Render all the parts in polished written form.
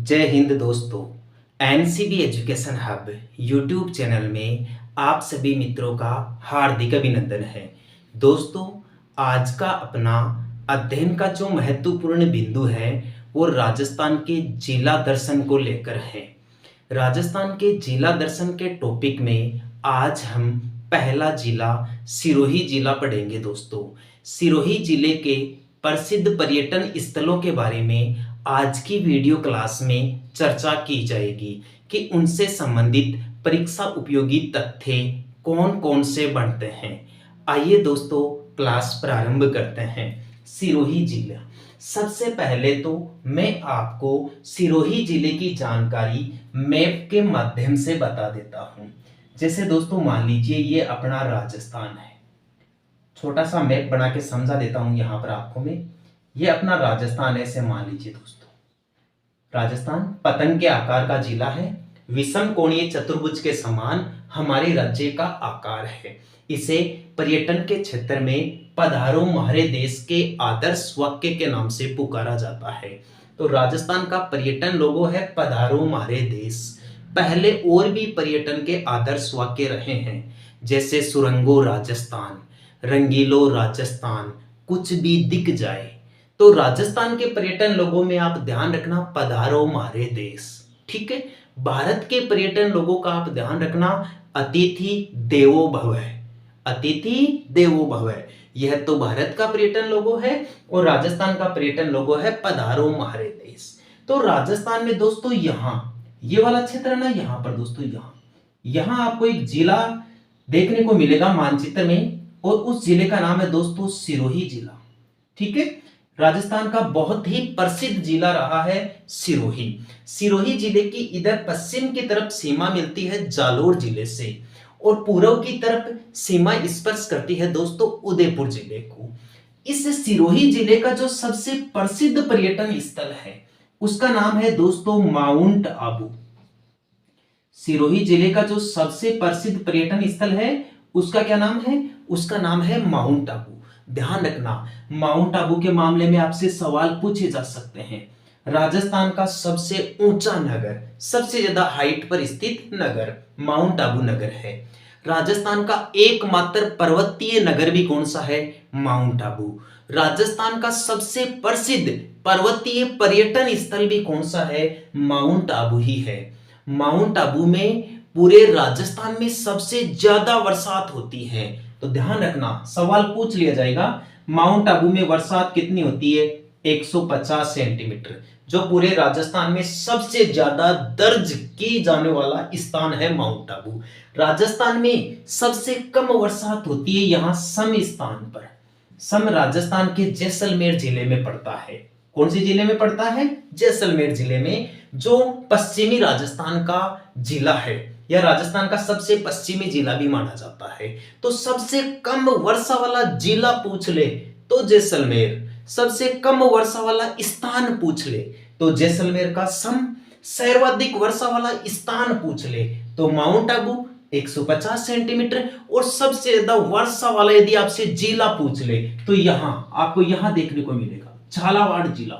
जय हिंद दोस्तों। NCB education hub YouTube channel में आप सभी मित्रों का हार्दिक अभिनंदन है। दोस्तों, आज का अपना अध्ययन का जो महत्वपूर्ण बिंदु है वो राजस्थान के जिला दर्शन को लेकर है। राजस्थान के जिला दर्शन के टॉपिक में आज हम पहला जिला सिरोही जिला पढ़ेंगे। दोस्तों, सिरोही जिले के प्रसिद्ध पर्यटन स्थलों के बारे में आज की वीडियो क्लास में चर्चा की जाएगी कि उनसे संबंधित परीक्षा उपयोगी तथ्य कौन कौन से बनते हैं। आइए दोस्तों, क्लास प्रारंभ करते हैं। सिरोही जिला, सबसे पहले तो मैं आपको सिरोही जिले की जानकारी मैप के माध्यम से बता देता हूं। जैसे दोस्तों, मान लीजिए ये अपना राजस्थान है। छोटा सा मैप बना के समझा देता हूं यहां पर आपको मैं। ये अपना राजस्थान ऐसे मान लीजिए दोस्तों। राजस्थान पतंग के आकार का जिला है। विषम कोणीय चतुर्भुज के समान हमारे राज्य का आकार है। इसे पर्यटन के क्षेत्र में पधारो हमारे देश के आदर्श वाक्य के नाम से पुकारा जाता है। तो राजस्थान का पर्यटन लोगो है पधारो हमारे देश। पहले और भी पर्यटन के आदर्श वाक्य रहे हैं, जैसे सुरंगो राजस्थान, रंगीलो राजस्थान, कुछ भी दिख जाए। तो राजस्थान के पर्यटन लोगों में आप ध्यान रखना पधारो हमारे देश। ठीक है। भारत के पर्यटन लोगों का आप ध्यान रखना अतिथि देवो भव है। अतिथि देवो भव है। यह तो भारत का पर्यटन लोगो है और राजस्थान का पर्यटन लोगो है पधारो हमारे देश। तो राजस्थान में दोस्तों यहाँ ये वाला क्षेत्र है ना, यहाँ पर दोस्तों यहाँ आपको एक जिला देखने को मिलेगा मानचित्र में, और उस जिले का नाम है दोस्तों सिरोही जिला। ठीक है। राजस्थान का बहुत ही प्रसिद्ध जिला रहा है सिरोही। सिरोही जिले की इधर पश्चिम की तरफ सीमा मिलती है जालोर जिले से, और पूर्व की तरफ सीमा स्पर्श करती है दोस्तों उदयपुर जिले को। इस सिरोही जिले का जो सबसे प्रसिद्ध पर्यटन स्थल है उसका नाम है दोस्तों माउंट आबू। सिरोही जिले का जो सबसे प्रसिद्ध पर्यटन स्थल है उसका क्या नाम है? उसका नाम है माउंट आबू। ध्यान रखना, माउंट आबू के मामले में आपसे सवाल पूछे जा सकते हैं। राजस्थान का सबसे ऊंचा नगर, सबसे ज्यादा हाइट पर स्थित नगर माउंट आबू नगर है। राजस्थान का एकमात्र पर्वतीय नगर भी कौन सा है? माउंट आबू। राजस्थान का सबसे प्रसिद्ध पर्वतीय पर्यटन स्थल भी कौन सा है? माउंट आबू ही है। माउंट आबू में पूरे राजस्थान में सबसे ज्यादा बरसात होती है। तो ध्यान रखना, सवाल पूछ लिया जाएगा माउंट आबू में बरसात कितनी होती है? 150 सेंटीमीटर, जो पूरे राजस्थान में सबसे ज्यादा दर्ज की जाने वाला स्थान है माउंट आबू। राजस्थान में सबसे कम बरसात होती है यहाँ सम स्थान पर। सम राजस्थान के जैसलमेर जिले में पड़ता है। कौन सी जिले में पड़ता है? जैसलमेर जिले में, जो पश्चिमी राजस्थान का जिला है, यह राजस्थान का सबसे पश्चिमी जिला भी माना जाता है। तो सबसे कम वर्षा वाला जिला पूछ ले तो जैसलमेर, सबसे कम वर्षा वाला स्थान पूछ ले तो जैसलमेर का सम, सर्वाधिक वर्षा वाला स्थान पूछ ले तो माउंट आबू 150 सेंटीमीटर, और सबसे ज्यादा वर्षा वाला यदि आपसे जिला पूछ ले तो यहां आपको यहां देखने को मिलेगा झालावाड़ जिला।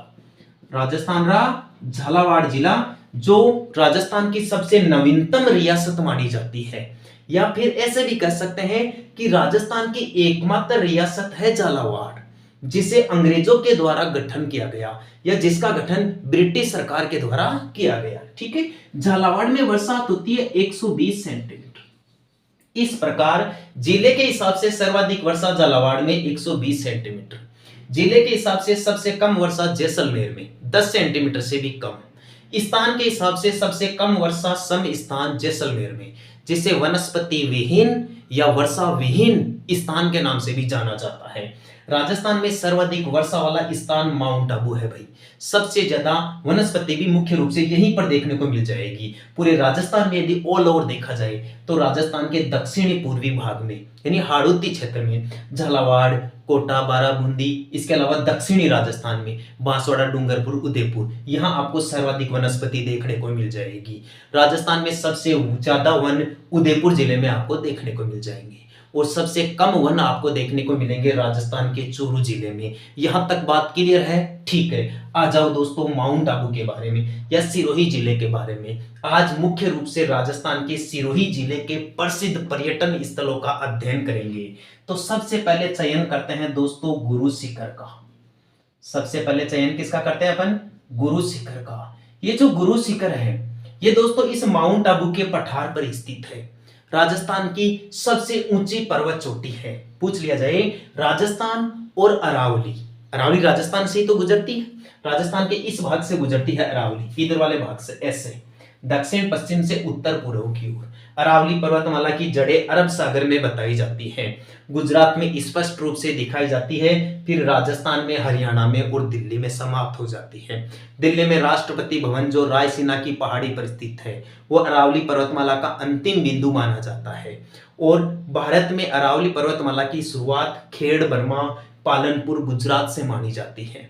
राजस्थान का झालावाड़ जिला, जो राजस्थान की सबसे नवीनतम रियासत मानी जाती है, या फिर ऐसे भी कह सकते हैं कि राजस्थान की एकमात्र रियासत है झालावाड़, जिसे अंग्रेजों के द्वारा गठन किया गया, या जिसका गठन ब्रिटिश सरकार के द्वारा किया गया। ठीक है। झालावाड़ में बरसात होती है 120 सेंटीमीटर। इस प्रकार जिले के हिसाब से सर्वाधिक वर्षा झालावाड़ में 120 सेंटीमीटर, जिले के हिसाब से सबसे कम वर्षा जैसलमेर में 10 सेंटीमीटर से भी कम। स्थान के हिसाब से सबसे कम वर्षा सम स्थान जैसलमेर में, जिसे वनस्पति विहीन या वर्षा विहीन स्थान के नाम से भी जाना जाता है। राजस्थान में सर्वाधिक वर्षा वाला स्थान माउंट आबू है भाई। सबसे ज्यादा वनस्पति भी मुख्य रूप से यहीं पर देखने को मिल जाएगी। पूरे राजस्थान में यदि ऑल ओवर देखा जाए तो राजस्थान के दक्षिणी पूर्वी भाग में, यानी हाड़ौती क्षेत्र में, झालावाड़, कोटा, बाराबूंदी, इसके अलावा दक्षिणी राजस्थान में बांसवाड़ा, डूंगरपुर, उदयपुर, यहाँ आपको सर्वाधिक वनस्पति देखने को मिल जाएगी। राजस्थान में सबसे ज्यादा वन उदयपुर जिले में आपको देखने को मिल जाएंगे। और सबसे कम वन आपको देखने को मिलेंगे राजस्थान के चूरू जिले में। यहां तक बात क्लियर है? ठीक है, आ जाओ दोस्तों माउंट आबू के बारे में या सिरोही जिले के बारे में। आज मुख्य रूप से राजस्थान के सिरोही जिले के प्रसिद्ध पर्यटन स्थलों का अध्ययन करेंगे। तो सबसे पहले चयन करते हैं दोस्तों गुरु शिखर का। सबसे पहले चयन किसका करते हैं अपन? गुरु शिखर का। ये जो गुरु शिखर है ये दोस्तों इस माउंट आबू के पठार पर स्थित है। राजस्थान की सबसे ऊंची पर्वत चोटी है। पूछ लिया जाए राजस्थान और अरावली, अरावली राजस्थान से ही तो गुजरती है, राजस्थान के इस भाग से गुजरती है अरावली, इधर वाले भाग से ऐसे दक्षिण पश्चिम से उत्तर पूर्व की ओर। अरावली पर्वतमाला की जड़ें अरब सागर में बताई जाती है, गुजरात में स्पष्ट रूप से दिखाई जाती है, फिर राजस्थान में, हरियाणा में और दिल्ली में समाप्त हो जाती है। दिल्ली में राष्ट्रपति भवन जो रायसीना की पहाड़ी पर स्थित है वो अरावली पर्वतमाला का अंतिम बिंदु माना जाता है। और भारत में अरावली पर्वतमाला की शुरुआत खेड़ बर्मा पालनपुर गुजरात से मानी जाती है।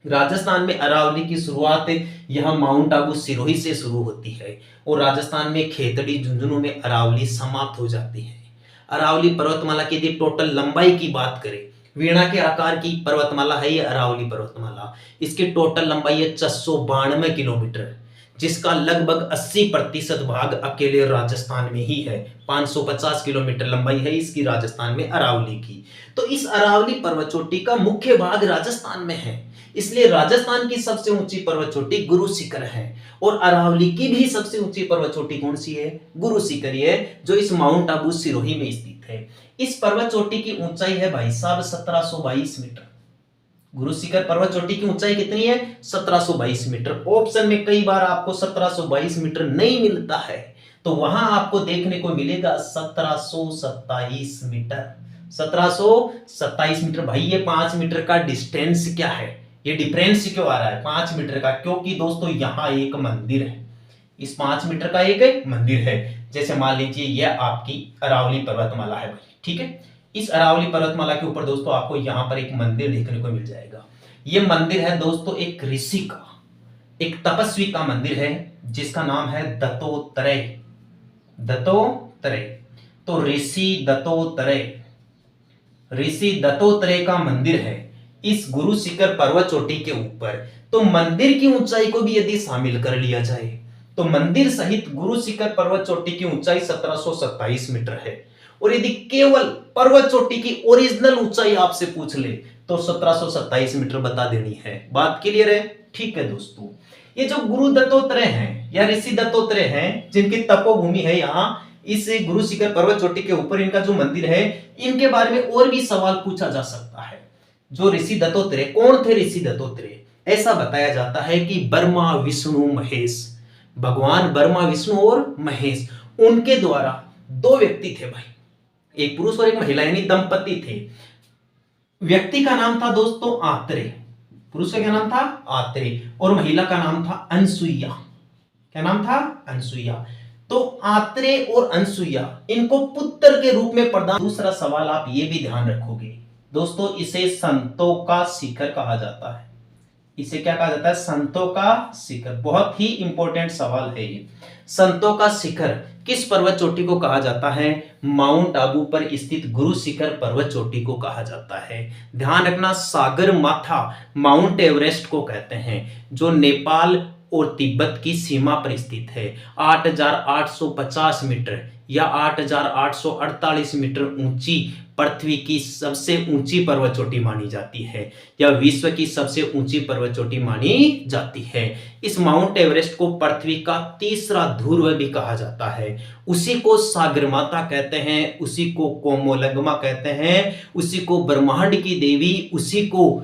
राजस्थान में अरावली की शुरुआत यहां माउंट आबू सिरोही से शुरू होती है और राजस्थान में खेतड़ी झुंझुनू में अरावली समाप्त हो जाती है। अरावली पर्वतमाला की यदि टोटल लंबाई की बात करें, वीणा के आकार की पर्वतमाला है ये अरावली पर्वतमाला। इसकी टोटल लंबाई है 692 किलोमीटर, जिसका लगभग 80% भाग अकेले राजस्थान में ही है। 550 किलोमीटर लंबाई है इसकी राजस्थान में अरावली की। तो इस अरावली पर्वत चोटी का मुख्य भाग राजस्थान में है, इसलिए राजस्थान की सबसे ऊंची पर्वत चोटी गुरु शिखर है। और अरावली की भी सबसे ऊंची पर्वत चोटी कौन सी है? गुरु शिखर है, जो इस माउंट आबू सिरोही में स्थित है। इस पर्वत चोटी की ऊंचाई है भाई साहब 1722 मीटर। गुरु शिखर पर्वत चोटी की ऊंचाई कितनी है? 1722 मीटर। ऑप्शन में कई बार आपको 1722 मीटर नहीं मिलता है, तो वहां आपको देखने को मिलेगा 1727 मीटर। 1727 मीटर। भाई ये 5 मीटर का डिस्टेंस क्या है, ये डिफरेंस क्यों आ रहा है 5 मीटर का? क्योंकि दोस्तों यहां एक मंदिर है, इस 5 मीटर का एक मंदिर है। जैसे मान लीजिए यह आपकी अरावली पर्वतमाला है भाई, ठीक है। इस अरावली पर्वतमाला के ऊपर दोस्तों आपको यहां पर एक मंदिर देखने को मिल जाएगा। यह मंदिर है दोस्तों एक ऋषि का, एक तपस्वी का मंदिर है, जिसका नाम है दत्तात्रेय। दत्तात्रेय, तो ऋषि दत्तात्रेय का मंदिर है इस गुरु शिखर पर्वत चोटी के ऊपर। तो मंदिर की ऊंचाई को भी यदि शामिल कर लिया जाए तो मंदिर सहित गुरु शिखर पर्वत चोटी की ऊंचाई 1727 मीटर है। और यदि केवल पर्वत चोटी की ओरिजिनल ऊंचाई आपसे पूछ ले तो 1727 मीटर बता देनी है। बात क्लियर है? ठीक है दोस्तों, ये जो गुरु दत्तात्रेय हैं या ऋषि दत्तात्रेय हैं, जिनकी तपोभूमि है यहाँ इस गुरु शिखर पर्वत चोटी के ऊपर, इनका जो मंदिर है, इनके बारे में और भी सवाल पूछा जा सकता है। जो ऋषि दत्तात्रेय, कौन थे ऋषि दत्तात्रेय? ऐसा बताया जाता है कि ब्रह्मा विष्णु महेश, भगवान ब्रह्मा विष्णु और महेश, उनके द्वारा 2 व्यक्ति थे भाई, एक पुरुष और एक महिला, यानी दंपति थे। व्यक्ति का नाम था दोस्तों आत्रेय, पुरुष का क्या नाम था? आत्रेय, और महिला का नाम था अनसुईया। क्या नाम था? अनसुईया। तो आत्रेय और अनसुईया, इनको पुत्र के रूप में प्रदान। दूसरा सवाल आप ये भी ध्यान रखोगे दोस्तों, इसे संतों का शिखर कहा जाता है। इसे क्या कहा जाता है? संतों का शिखर। बहुत ही इंपॉर्टेंट सवाल है ये। संतों का शिखर किस पर्वत चोटी को कहा जाता है? माउंट आबू पर स्थित गुरु शिखर पर्वत चोटी को कहा जाता है। ध्यान रखना, सागर माथा माउंट एवरेस्ट को कहते हैं, जो नेपाल और तिब्बत की सीमा पर स्थित है। 8,850 मीटर या 8,848 मीटर ऊंची पृथ्वी की सबसे ऊंची पर्वत चोटी मानी जाती है, या विश्व की सबसे ऊंची पर्वत चोटी मानी जाती है। इस माउंट एवरेस्ट को पृथ्वी का तीसरा ध्रुव भी कहा जाता है। उसी को सागरमाता कहते हैं, उसी को कोमोलंगमा कहते हैं, उसी को ब्रह्मांड की देवी, उसी को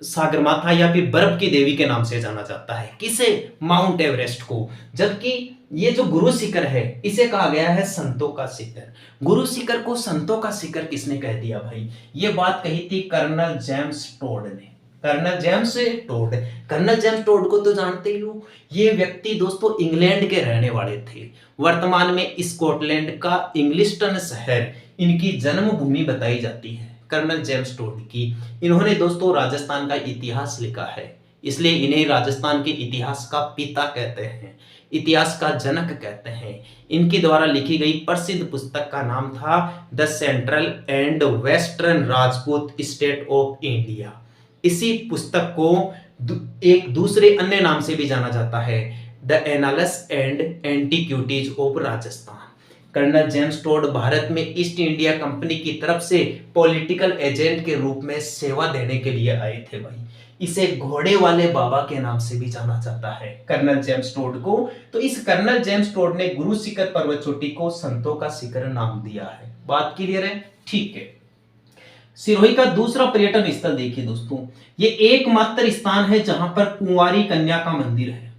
सागरमाथा या फिर बर्फ की देवी के नाम से जाना जाता है। किसे? माउंट एवरेस्ट को। जबकि ये जो गुरु शिखर है इसे कहा गया है संतों का शिखर। गुरु शिखर को संतों का शिखर किसने कह दिया भाई? ये बात कही थी कर्नल जेम्स टोड ने। Colonel James Tod, colonel James Tod को तो जानते ही हो। ये व्यक्ति दोस्तों इंग्लैंड के रहने वाले थे। वर्तमान में स्कॉटलैंड का इंग्लिस्टन शहर इनकी जन्मभूमि बताई जाती है, कर्नल जेम्स टोड की। इन्होंने दोस्तों राजस्थान का इतिहास लिखा है, इसलिए इन्हें राजस्थान के इतिहास का पिता कहते हैं, इतिहास का जनक कहते हैं। इनके द्वारा लिखी गई प्रसिद्ध पुस्तक का नाम था the central and western Rajput state of India. इसी पुस्तक को एक दूसरे अन्य नाम से भी जाना जाता है, the annals and antiquities of Rajasthan. Colonel James Tod Bharat में ईस्ट इंडिया कंपनी की तरफ से पॉलिटिकल एजेंट के रूप में सेवा देने के लिए आए थे भाई। इसे घोड़े वाले बाबा के नाम से भी जाना जाता है कर्नल जेम्स टोड को। तो इस कर्नल जेम्स टोड ने गुरु शिखर पर्वत चोटी को संतों का शिखर नाम दिया है। बात क्लियर है? ठीक है। सिरोही का दूसरा पर्यटन स्थल देखिए दोस्तों, ये एकमात्र स्थान है जहां पर कुंवारी कन्या का मंदिर है।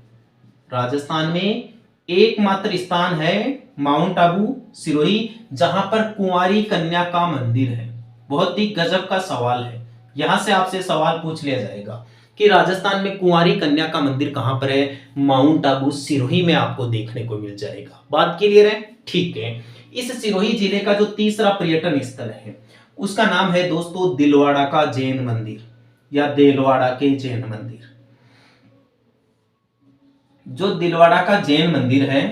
राजस्थान में एकमात्र स्थान है माउंट आबू सिरोही जहां पर कुंवारी कन्या का मंदिर है। बहुत ही गजब का सवाल है, यहां से आपसे सवाल पूछ लिया जाएगा कि राजस्थान में कुंवारी कन्या का मंदिर कहां पर है? माउंट आबू सिरोही में आपको देखने को मिल जाएगा। बात क्लियर है? ठीक है। इस सिरोही जिले का जो तीसरा पर्यटन स्थल है उसका नाम है दोस्तों दिलवाड़ा का जैन मंदिर या देलवाड़ा के जैन मंदिर। जो दिलवाड़ा का जैन मंदिर है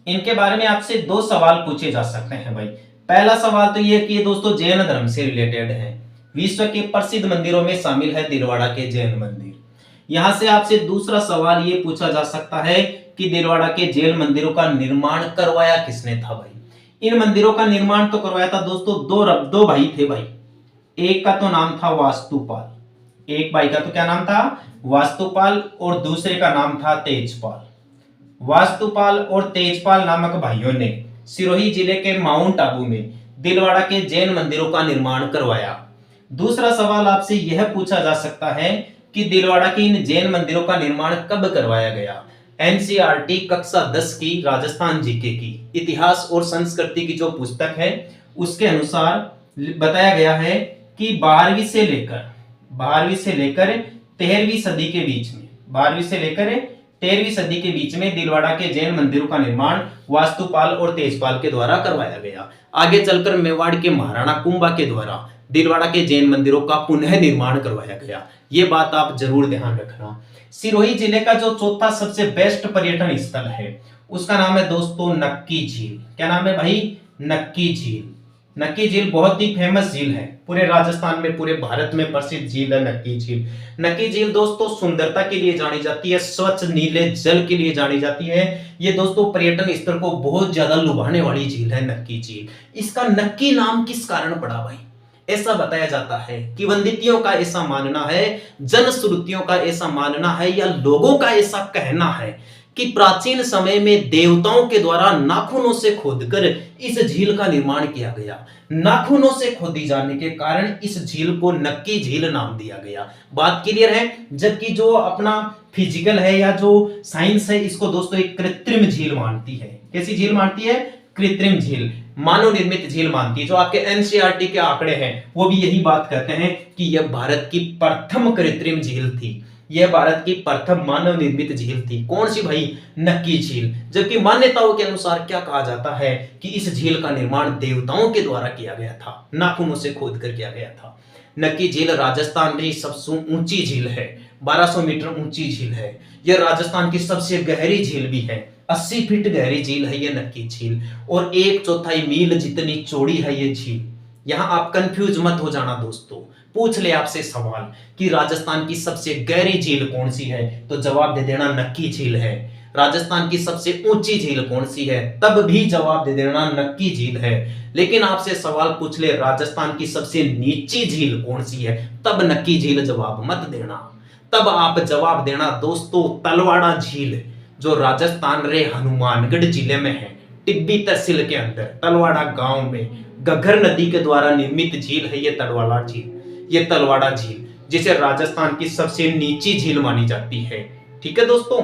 इनके बारे में आपसे दो सवाल पूछे जा सकते हैं भाई। पहला सवाल तो ये कि दोस्तों जैन धर्म से रिलेटेड है, विश्व के प्रसिद्ध मंदिरों में शामिल है दिलवाड़ा के जैन मंदिर। यहां से आपसे दूसरा सवाल ये पूछा जा सकता है कि दिलवाड़ा के जैन मंदिरों का निर्माण करवाया किसने था भाई। इन मंदिरों का निर्माण तो करवाया था दोस्तों दो भाई थे भाई। एक का तो नाम था वास्तुपाल, एक भाई का तो क्या नाम था? वास्तुपाल, और दूसरे का नाम था तेजपाल। वास्तुपाल और तेजपाल नामक भाइयों ने सिरोही जिले के माउंट आबू में दिलवाड़ा के जैन मंदिरों का निर्माण करवाया। दूसरा सवाल आपसे यह पूछा जा सकता है कि दिलवाड़ा के इन जैन मंदिरों का निर्माण कब करवाया गया। एनसीईआरटी कक्षा 10 की राजस्थान जीके की इतिहास और संस्कृति की जो पुस्तक है उसके अनुसार बताया गया है कि 12वीं से लेकर 13वीं सदी के बीच में 12वीं से लेकर 13वीं सदी के बीच में दिलवाड़ा के जैन मंदिरों का निर्माण वास्तुपाल और तेजपाल के द्वारा करवाया गया। आगे चलकर मेवाड़ के महाराणा कुंभा के द्वारा दिलवाड़ा के जैन मंदिरों का पुनः निर्माण करवाया गया। ये बात आप जरूर ध्यान रखना। सिरोही जिले का जो चौथा सबसे बेस्ट पर्यटन स्थल है उसका नाम है दोस्तों नक्की झील। क्या नाम है भाई? नक्की झील। नक्की झील बहुत ही फेमस झील है, पूरे राजस्थान में पूरे भारत में प्रसिद्ध झील है नक्की झील। नक्की झील दोस्तों सुंदरता के लिए जानी जाती है, स्वच्छ नीले जल के लिए जानी जाती है। ये दोस्तों पर्यटन स्थल को बहुत ज्यादा लुभाने वाली झील है नक्की झील। इसका नक्की नाम किस कारण पड़ा भाई? ऐसा बताया जाता है कि वंदितियों का ऐसा मानना है, जनश्रुतियों का ऐसा मानना है या लोगों का ऐसा कहना है कि प्राचीन समय में देवताओं के द्वारा नाखूनों से खोदकर इस झील का निर्माण किया गया। नाखूनों से खोदी जाने के कारण इस झील को नक्की झील नाम दिया गया। बात क्लियर है? जबकि जो अपना फिजिकल है या जो साइंस है इसको दोस्तों एक कृत्रिम झील मानती है। कैसी झील मानती है? कृत्रिम झील, मानव निर्मित झील मानती है। जो आपके एनसीईआरटी के आंकड़े हैं वो भी यही बात कहते हैं कि यह भारत की प्रथम कृत्रिम झील थी, यह भारत की प्रथम मानव निर्मित झील थी। कौन सी भाई? नक्की झील। जबकि मान्यताओं के अनुसार क्या कहा जाता है कि इस झील का निर्माण देवताओं के द्वारा किया गया था, नाखूनों से खोदकर किया गया था। नक्की झील राजस्थान की सबसे ऊंची झील है, 1200 मीटर ऊंची झील है। यह राजस्थान की सबसे गहरी झील भी है, 80 फीट गहरी झील है ये नक्की झील, और 1/4 मील जितनी चौड़ी है ये झील। यहां आप कंफ्यूज मत हो जाना दोस्तों, पूछ ले आपसे सवाल कि राजस्थान की सबसे गहरी झील कौन सी है तो जवाब दे देना नक्की झील है। राजस्थान की सबसे ऊंची झील कौन सी है तब भी जवाब दे देना नक्की झील है। लेकिन आपसे सवाल पूछ ले राजस्थान की सबसे नीची झील कौन सी है तब नक्की झील जवाब मत देना, तब आप जवाब देना दोस्तों तलवाड़ा झील, जो राजस्थान रे हनुमानगढ़ जिले में है, टिब्बी तहसील के अंदर तलवाड़ा गांव में घग्गर नदी के द्वारा निर्मित झील है ये तलवाड़ा झील। ये तलवाड़ा झील जिसे राजस्थान की सबसे नीची झील मानी जाती है। ठीक है दोस्तों।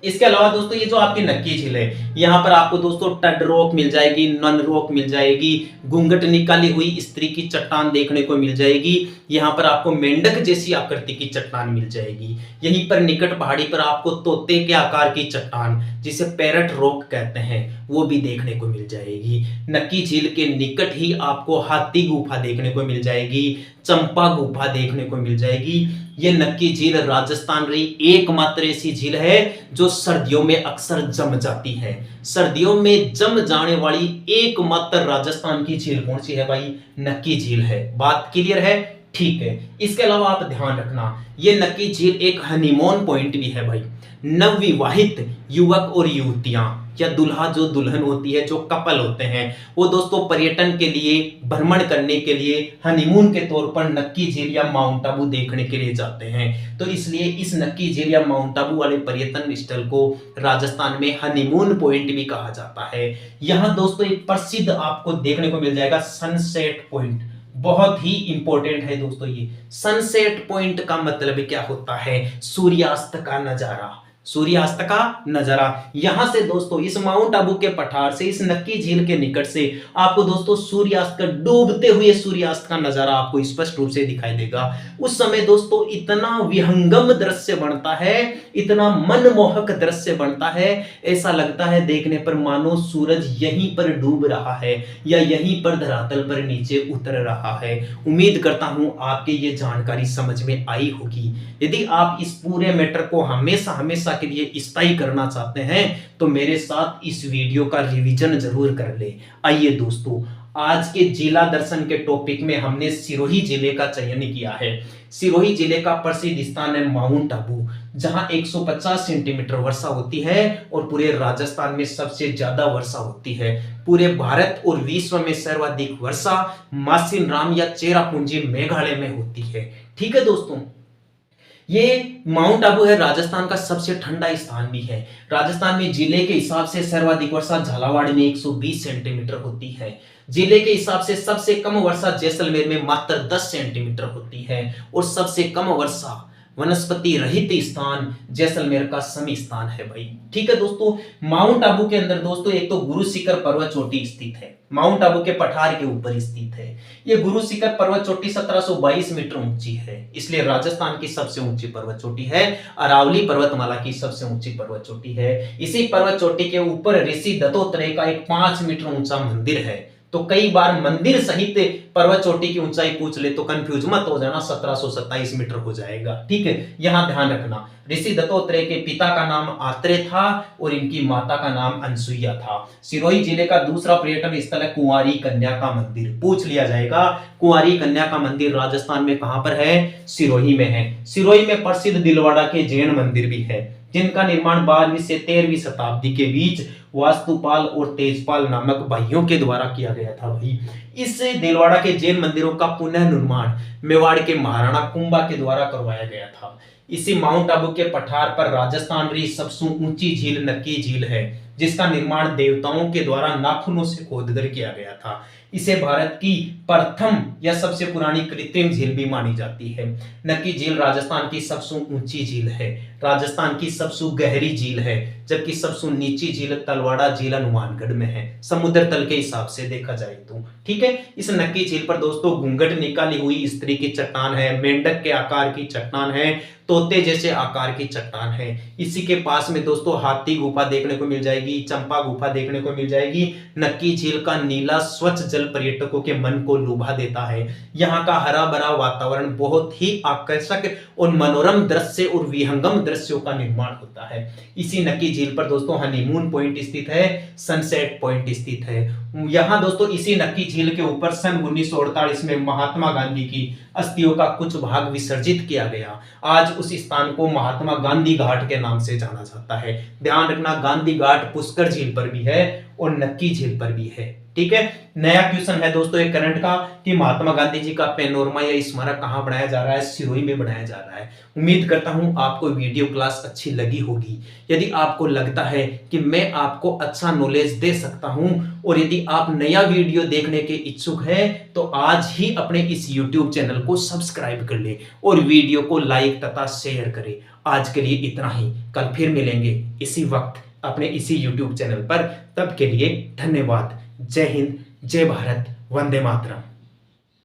इसके अलावा दोस्तों ये जो आपकी नक्की झील है यहाँ पर आपको दोस्तों टड रॉक मिल जाएगी, नन रॉक मिल जाएगी, घूंघट निकाली हुई स्त्री की चट्टान देखने को मिल जाएगी। यहाँ पर आपको मेंढक जैसी आकृति की चट्टान मिल जाएगी। यहीं पर निकट पहाड़ी पर आपको तोते के आकार की चट्टान जिसे पैरट रॉक कहते हैं वो भी देखने को मिल जाएगी। नक्की झील के निकट ही आपको हाथी गुफा देखने को मिल जाएगी। चंपा गुफा देखने को मिल जाएगी। ये नक्की झील राजस्थान रही एकमात्र ऐसी झील है जो सर्दियों में अक्सर जम जाती है। सर्दियों में जम जाने वाली एकमात्र राजस्थान की झील कौन सी है भाई? नक्की झील है। बात क्लियर है? ठीक है। इसके अलावा आप ध्यान रखना, ये नक्की झील एक हनीमून पॉइंट भी है भाई। नवविवाहित युवक और युवतियां या दुल्हा जो दुल्हन होती है, जो कपल होते हैं, वो दोस्तों पर्यटन के लिए, भ्रमण करने के लिए, हनीमून के तौर पर नक्की झील या माउंट आबू देखने के लिए जाते हैं। तो इसलिए इस नक्की झील या माउंट आबू वाले पर्यटन स्थल को राजस्थान में हनीमून पॉइंट भी कहा जाता है। यहां दोस्तों एक प्रसिद्ध आपको देखने को मिल जाएगा सनसेट पॉइंट। बहुत ही इंपॉर्टेंट है दोस्तों ये सनसेट पॉइंट का मतलब क्या होता है? सूर्यास्त का नजारा। सूर्यास्त का नजारा यहां से दोस्तों इस माउंट आबू के पठार से, इस नक्की झील के निकट से आपको दोस्तों सूर्यास्त का, डूबते हुए सूर्यास्त का नजारा आपको स्पष्ट रूप से दिखाई देगा। उस समय दोस्तों इतना विहंगम दृश्य बनता है, इतना मनमोहक दृश्य बनता है, ऐसा लगता है देखने पर मानो सूरज यहीं पर डूब रहा है या यहीं पर धरातल पर नीचे उतर रहा है। उम्मीद करता हूं आपके ये जानकारी समझ में आई होगी। यदि आप इस पूरे मैटर को हमेशा हमेशा के लिए स्थायी करना चाहते हैं तो मेरे साथ इस वीडियो का रिवीजन जरूर कर ले। आइए दोस्तों, आज के जिला दर्शन के टॉपिक में हमने सिरोही जिले का चयन किया है। सिरोही जिले का प्रसिद्ध स्थान है माउंट आबू, जहां 150 सेंटीमीटर वर्षा होती है और पूरे राजस्थान में सबसे ज्यादा वर्षा होती है। पूरे भारत और विश्व में सर्वाधिक वर्षा मासिन राम या चेरापूंजी मेघालय में होती है। ठीक है दोस्तों, ये माउंट आबू है राजस्थान का सबसे ठंडा स्थान भी है। राजस्थान में जिले के हिसाब से सर्वाधिक वर्षा झालावाड़ में 120 सेंटीमीटर होती है। जिले के हिसाब से सबसे कम वर्षा जैसलमेर में मात्र 10 सेंटीमीटर होती है और सबसे कम वर्षा वनस्पति रहित स्थान जैसलमेर का समी स्थान है भाई। ठीक है दोस्तों, माउंट आबू के अंदर दोस्तों एक तो गुरु शिखर पर्वत चोटी स्थित है, माउंट आबू के पठार के ऊपर स्थित है। ये गुरु शिखर पर्वत चोटी 1722 मीटर ऊंची है, इसलिए राजस्थान की सबसे ऊंची पर्वत चोटी है। अरावली पर्वतमाला की सबसे ऊंची पर्वत चोटी है। इसी पर्वत चोटी के ऊपर ऋषि दत्तात्रेय का एक 5 मीटर ऊंचा मंदिर है। तो कई बार मंदिर सहित पर्वत चोटी की ऊंचाई पूछ ले तो कंफ्यूज मत हो जाना, 1727 मीटर हो जाएगा। ठीक है, यहां ध्यान रखना, ऋषि दत्तात्रेय के पिता का नाम आत्रेय था और इनकी माता का नाम अनसुईया था। सिरोही जिले का दूसरा पर्यटन स्थल है कुंवारी कन्या का मंदिर। पूछ लिया जाएगा, कुंवारी कन्या का मंदिर राजस्थान में कहां पर है? सिरोही में है। सिरोही में प्रसिद्ध दिलवाड़ा के जैन मंदिर भी है, जिनका निर्माण 12वीं से 13वीं शताब्दी के बीच वास्तुपाल और तेजपाल नामक भाइयों के द्वारा किया गया था भाई। इस दिलवाड़ा के जैन मंदिरों का पुनः निर्माण मेवाड़ के महाराणा कुंभा के द्वारा करवाया गया था। इसी माउंट आबू के पठार पर राजस्थान की सबसे ऊंची झील नक्की झील है, जिसका निर्माण देवताओं के द्वारा नाखूनों से खोदकर किया गया था। इसे भारत की प्रथम या सबसे पुरानी कृत्रिम झील भी मानी जाती है। नक्की झील राजस्थान की सबसे ऊंची झील है, राजस्थान की सबसे गहरी झील है, जबकि सबसे नीची झील तलवाड़ा झील हनुमानगढ़ में है, समुद्र तल के हिसाब से देखा जाए तो। ठीक है, इस नक्की झील पर दोस्तों घूंघट निकाली हुई स्त्री की चट्टान है, मेंढक के आकार की चट्टान है, तोते जैसे आकार की चट्टान है। इसी के पास में दोस्तों हाथी गुफा देखने को मिल जाएगी, चंपा गुफा देखने को मिल जाएगी। नक्की झील का नीला स्वच्छ जल पर्यटकों के मन को लुभा देता है। यहाँ का हरा भरा वातावरण बहुत ही आकर्षक और मनोरम दृश्य और विहंगम दृश्यों का निर्माण होता है। इसी नक्की झील पर दोस्तों हनीमून पॉइंट स्थित है, सनसेट पॉइंट स्थित है। यहाँ दोस्तों इसी नक्की झील के ऊपर सन 1948 में महात्मा गांधी की अस्थियों का कुछ भाग विसर्जित किया गया। आज उस स्थान को महात्मा गांधी घाट के नाम से जाना जाता है। ध्यान रखना, गांधी घाट पुष्कर झील पर भी है और नक्की झील पर भी है। ठीक है, नया क्वेश्चन है दोस्तों एक करंट का कि महात्मा गांधी जी का पैनोरमा या स्मारक कहां बनाया जा रहा है? सिरोही में बनाया जा रहा है। उम्मीद करता हूं आपको वीडियो क्लास अच्छी लगी होगी। यदि आपको लगता है कि मैं आपको अच्छा नॉलेज दे सकता हूं और यदि आप नया वीडियो देखने के इच्छुक है तो आज ही अपने इस YouTube चैनल को सब्सक्राइब कर ले और वीडियो को लाइक तथा शेयर करें। आज के लिए इतना ही, कल फिर मिलेंगे इसी वक्त अपने इसी YouTube चैनल पर। तब के लिए धन्यवाद। जय हिंद, जय भारत, वंदे मातरम।